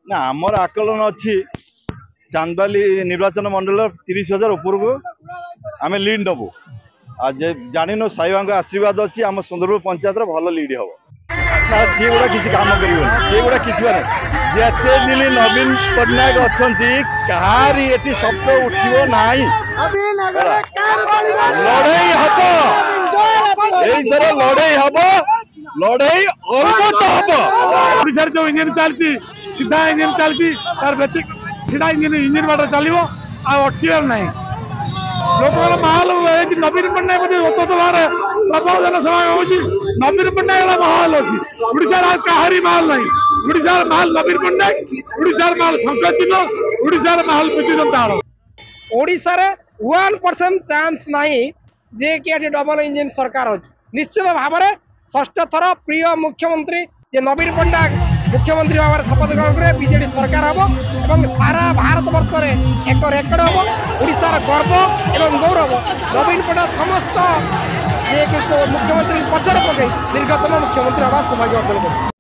ना आमर आकलन अच्छी चांदबाली निर्वाचन मंडल 30,000 ऊपर को आम लीड नबू जान साईबा आशीर्वाद अच्छी आम सुंदरपुर पंचायत भल लीड हम ना सी गुड़ा किसी काम कर सी गुड़ा किसी जिते दिन नवीन पट्टनायक अच्छा कहारी ये शब्द उठो ना लड़ई हम यही लड़ई हम लड़ई अलमत हम जो इंजन चलती सीधा इंजन चलती तार बेसिक सीधा इंजन बाट चलो अटकर ना लोक माहौल नवीन पट्टनायक प्रबल जनसभा हो नवीन पट्टनायक माहौल अच्छी ओडार कहारी माहौल ना ओडार माहौल नवीन पट्टनायक ओडार माहौल शंकर चिन्ह ओडार माहौल विजु जनता ओडिशार 1% चांस नहीं जे कि डबल इंजिन सरकार अच्छी निश्चित भाव में षष्ठ थर प्रिय मुख्यमंत्री जे नवीन पट्टनायक मुख्यमंत्री भाव शपथ ग्रहण करे बीजेडी सरकार हम और सारा भारत वर्ष में एक रेकर्ड हम ओडिशार गर्व एवं गौरव नवीन पट्टनायक समस्त मुख्यमंत्री पचर पकई दीर्घतम मुख्यमंत्री हवा सौभाग्य अर्जन कर।